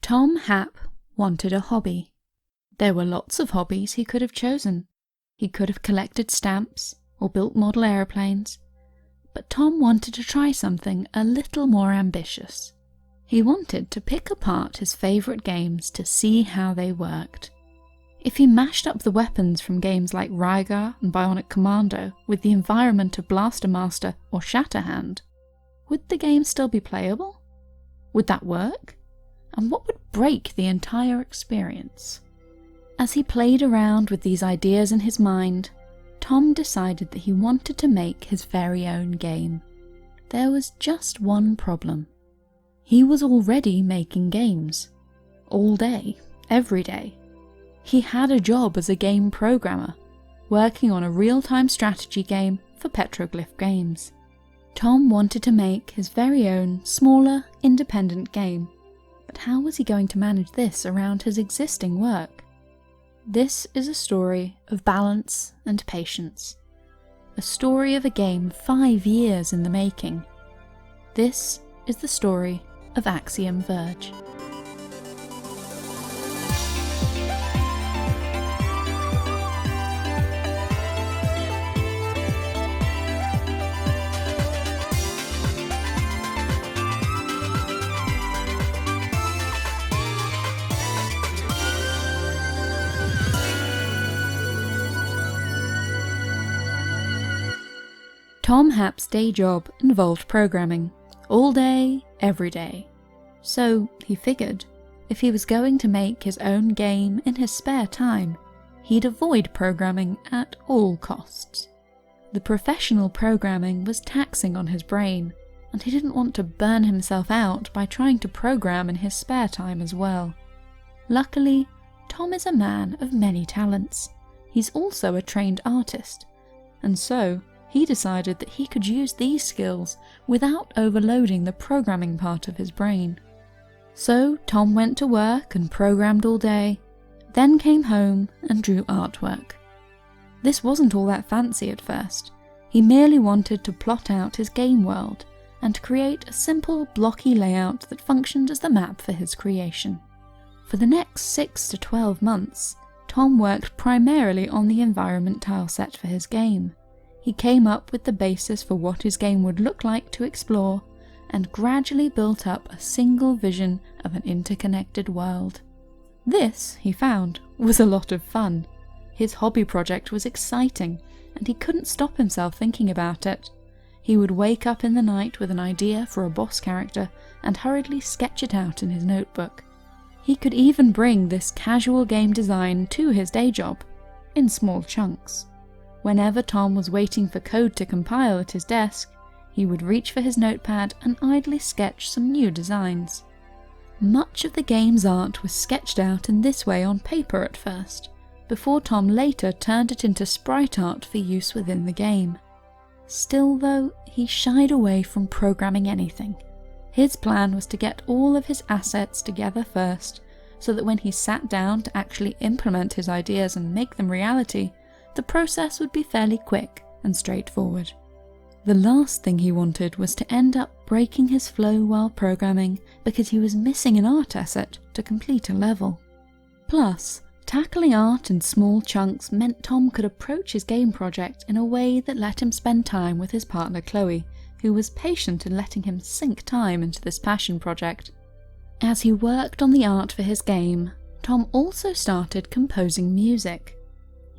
Tom Happ wanted a hobby. There were lots of hobbies he could have chosen. He could have collected stamps or built model aeroplanes, but Tom wanted to try something a little more ambitious. He wanted to pick apart his favourite games to see how they worked. If he mashed up the weapons from games like Rygar and Bionic Commando with the environment of Blaster Master or Shatterhand, would the game still be playable? Would that work? And what would break the entire experience? As he played around with these ideas in his mind, Tom decided that he wanted to make his very own game. There was just one problem. He was already making games. All day, every day. He had a job as a game programmer, working on a real-time strategy game for Petroglyph Games. Tom wanted to make his very own, smaller, independent game. But how was he going to manage this around his existing work? This is a story of balance and patience. A story of a game 5 years in the making. This is the story of Axiom Verge. Tom Happ's day job involved programming, all day, every day. So, he figured, if he was going to make his own game in his spare time, he'd avoid programming at all costs. The professional programming was taxing on his brain, and he didn't want to burn himself out by trying to program in his spare time as well. Luckily, Tom is a man of many talents. He's also a trained artist, and so, he decided that he could use these skills without overloading the programming part of his brain. So Tom went to work and programmed all day, then came home and drew artwork. This wasn't all that fancy at first. He merely wanted to plot out his game world and create a simple blocky layout that functioned as the map for his creation. For the next 6 to 12 months, Tom worked primarily on the environment tile set for his game. He came up with the basis for what his game would look like to explore, and gradually built up a single vision of an interconnected world. This, he found, was a lot of fun. His hobby project was exciting, and he couldn't stop himself thinking about it. He would wake up in the night with an idea for a boss character and hurriedly sketch it out in his notebook. He could even bring this casual game design to his day job, in small chunks. Whenever Tom was waiting for code to compile at his desk, he would reach for his notepad and idly sketch some new designs. Much of the game's art was sketched out in this way on paper at first, before Tom later turned it into sprite art for use within the game. Still though, he shied away from programming anything. His plan was to get all of his assets together first, so that when he sat down to actually implement his ideas and make them reality, the process would be fairly quick and straightforward. The last thing he wanted was to end up breaking his flow while programming because he was missing an art asset to complete a level. Plus, tackling art in small chunks meant Tom could approach his game project in a way that let him spend time with his partner Chloe, who was patient in letting him sink time into this passion project. As he worked on the art for his game, Tom also started composing music.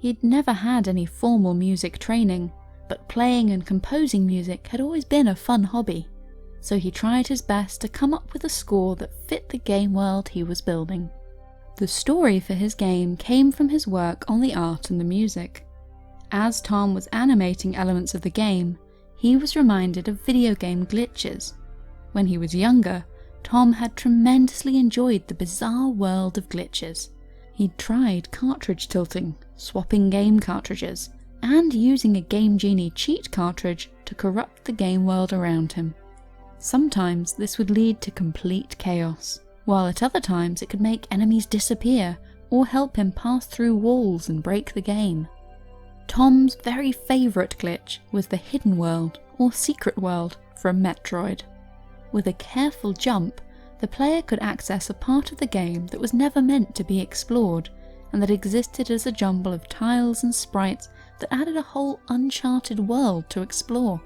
He'd never had any formal music training, but playing and composing music had always been a fun hobby, so he tried his best to come up with a score that fit the game world he was building. The story for his game came from his work on the art and the music. As Tom was animating elements of the game, he was reminded of video game glitches. When he was younger, Tom had tremendously enjoyed the bizarre world of glitches. He'd tried cartridge tilting, swapping game cartridges, and using a Game Genie cheat cartridge to corrupt the game world around him. Sometimes this would lead to complete chaos, while at other times it could make enemies disappear or help him pass through walls and break the game. Tom's very favourite glitch was the hidden world or secret world from Metroid. With a careful jump, the player could access a part of the game that was never meant to be explored, and that existed as a jumble of tiles and sprites that added a whole uncharted world to explore.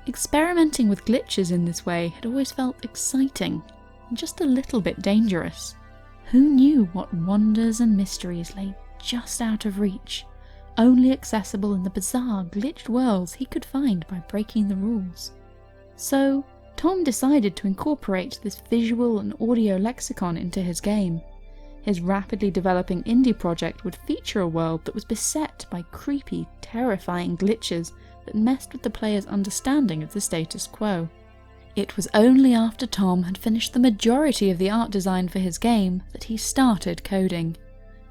Experimenting with glitches in this way had always felt exciting, and just a little bit dangerous. Who knew what wonders and mysteries lay just out of reach, only accessible in the bizarre, glitched worlds he could find by breaking the rules? So, Tom decided to incorporate this visual and audio lexicon into his game. His rapidly developing indie project would feature a world that was beset by creepy, terrifying glitches that messed with the player's understanding of the status quo. It was only after Tom had finished the majority of the art design for his game that he started coding.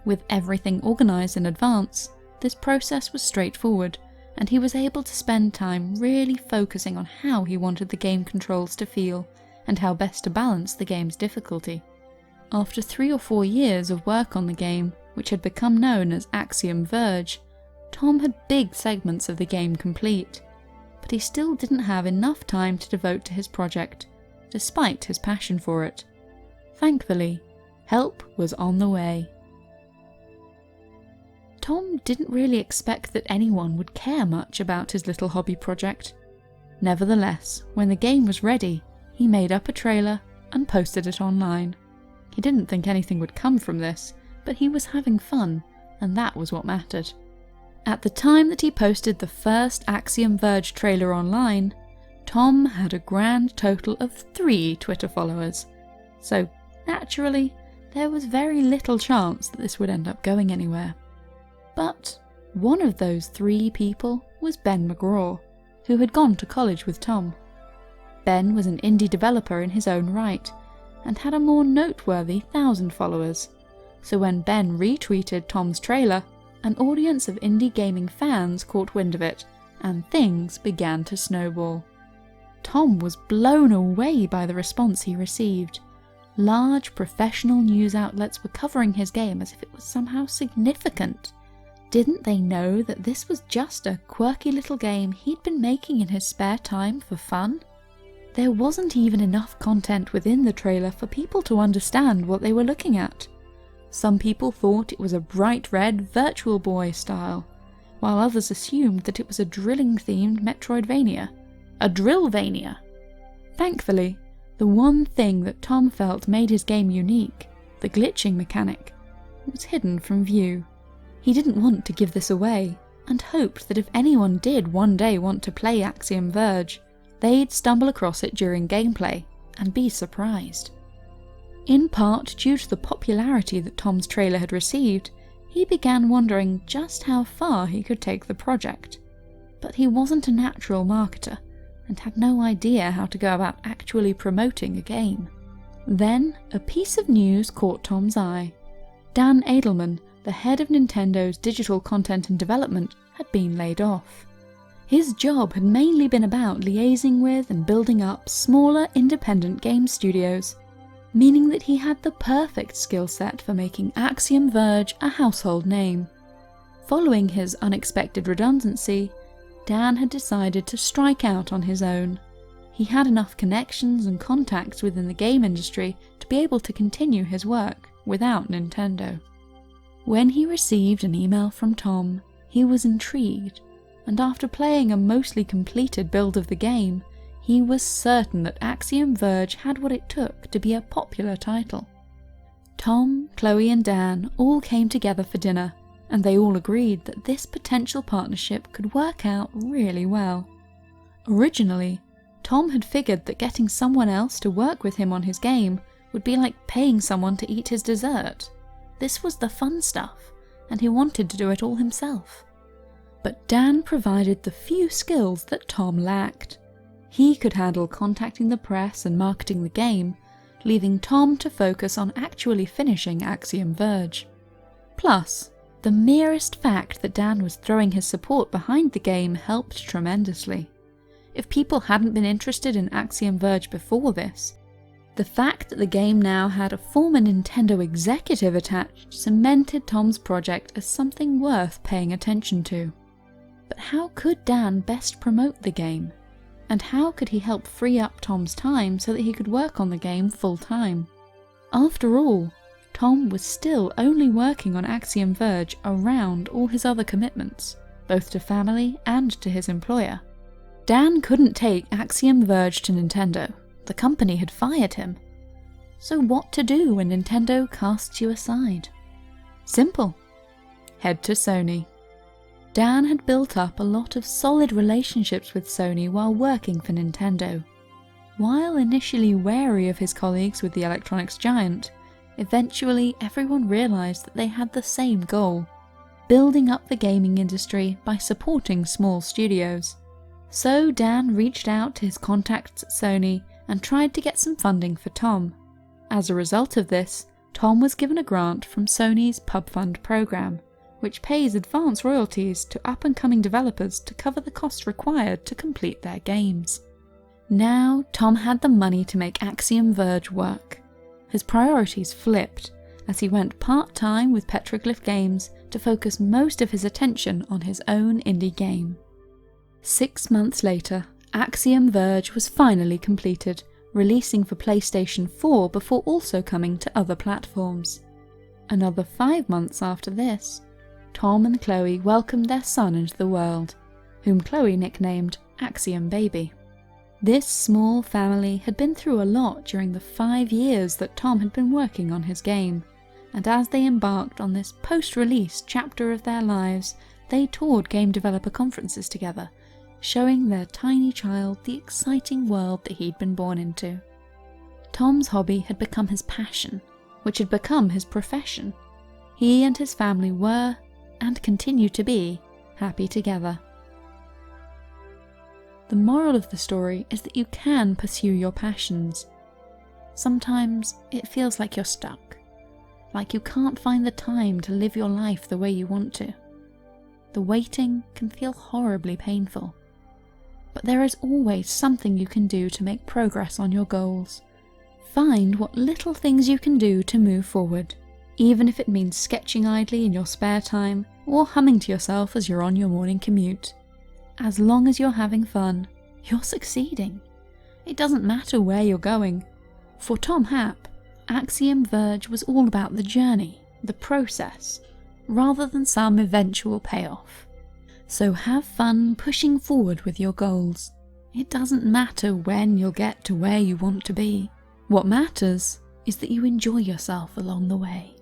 With everything organised in advance, this process was straightforward, and he was able to spend time really focusing on how he wanted the game controls to feel, and how best to balance the game's difficulty. After 3 or 4 years of work on the game, which had become known as Axiom Verge, Tom had big segments of the game complete, but he still didn't have enough time to devote to his project, despite his passion for it. Thankfully, help was on the way. Tom didn't really expect that anyone would care much about his little hobby project. Nevertheless, when the game was ready, he made up a trailer and posted it online. He didn't think anything would come from this, but he was having fun, and that was what mattered. At the time that he posted the first Axiom Verge trailer online, Tom had a grand total of 3 Twitter followers, so naturally, there was very little chance that this would end up going anywhere. But one of those 3 people was Ben McGraw, who had gone to college with Tom. Ben was an indie developer in his own right, and had a more noteworthy 1,000 followers, so when Ben retweeted Tom's trailer, an audience of indie gaming fans caught wind of it, and things began to snowball. Tom was blown away by the response he received. Large professional news outlets were covering his game as if it was somehow significant. Didn't they know that this was just a quirky little game he'd been making in his spare time for fun? There wasn't even enough content within the trailer for people to understand what they were looking at. Some people thought it was a bright red Virtual Boy style, while others assumed that it was a drilling-themed Metroidvania. A Drillvania! Thankfully, the one thing that Tom felt made his game unique, the glitching mechanic, was hidden from view. He didn't want to give this away, and hoped that if anyone did one day want to play Axiom Verge, they'd stumble across it during gameplay and be surprised. In part due to the popularity that Tom's trailer had received, he began wondering just how far he could take the project. But he wasn't a natural marketer, and had no idea how to go about actually promoting a game. Then, a piece of news caught Tom's eye. Dan Edelman, the head of Nintendo's digital content and development, had been laid off. His job had mainly been about liaising with and building up smaller independent game studios, meaning that he had the perfect skill set for making Axiom Verge a household name. Following his unexpected redundancy, Dan had decided to strike out on his own. He had enough connections and contacts within the game industry to be able to continue his work without Nintendo. When he received an email from Tom, he was intrigued, and after playing a mostly completed build of the game, he was certain that Axiom Verge had what it took to be a popular title. Tom, Chloe and Dan all came together for dinner, and they all agreed that this potential partnership could work out really well. Originally, Tom had figured that getting someone else to work with him on his game would be like paying someone to eat his dessert. This was the fun stuff, and he wanted to do it all himself. But Dan provided the few skills that Tom lacked. He could handle contacting the press and marketing the game, leaving Tom to focus on actually finishing Axiom Verge. Plus, the merest fact that Dan was throwing his support behind the game helped tremendously. If people hadn't been interested in Axiom Verge before this, the fact that the game now had a former Nintendo executive attached cemented Tom's project as something worth paying attention to. But how could Dan best promote the game? And how could he help free up Tom's time so that he could work on the game full time? After all, Tom was still only working on Axiom Verge around all his other commitments, both to family and to his employer. Dan couldn't take Axiom Verge to Nintendo. The company had fired him. So what to do when Nintendo casts you aside? Simple. Head to Sony. Dan had built up a lot of solid relationships with Sony while working for Nintendo. While initially wary of his colleagues with the electronics giant, eventually everyone realized that they had the same goal: building up the gaming industry by supporting small studios. So Dan reached out to his contacts at Sony and tried to get some funding for Tom. As a result of this, Tom was given a grant from Sony's Pub Fund program, which pays advance royalties to up-and-coming developers to cover the costs required to complete their games. Now Tom had the money to make Axiom Verge work. His priorities flipped as he went part-time with Petroglyph Games to focus most of his attention on his own indie game. 6 months later, Axiom Verge was finally completed, releasing for PlayStation 4 before also coming to other platforms. Another 5 months after this, Tom and Chloe welcomed their son into the world, whom Chloe nicknamed Axiom Baby. This small family had been through a lot during the 5 years that Tom had been working on his game, and as they embarked on this post-release chapter of their lives, they toured game developer conferences together, showing their tiny child the exciting world that he'd been born into. Tom's hobby had become his passion, which had become his profession. He and his family were, and continue to be, happy together. The moral of the story is that you can pursue your passions. Sometimes it feels like you're stuck, like you can't find the time to live your life the way you want to. The waiting can feel horribly painful, but there is always something you can do to make progress on your goals. Find what little things you can do to move forward, even if it means sketching idly in your spare time or humming to yourself as you're on your morning commute. As long as you're having fun, you're succeeding. It doesn't matter where you're going. For Tom Happ, Axiom Verge was all about the journey, the process, rather than some eventual payoff. So have fun pushing forward with your goals. It doesn't matter when you'll get to where you want to be. What matters is that you enjoy yourself along the way.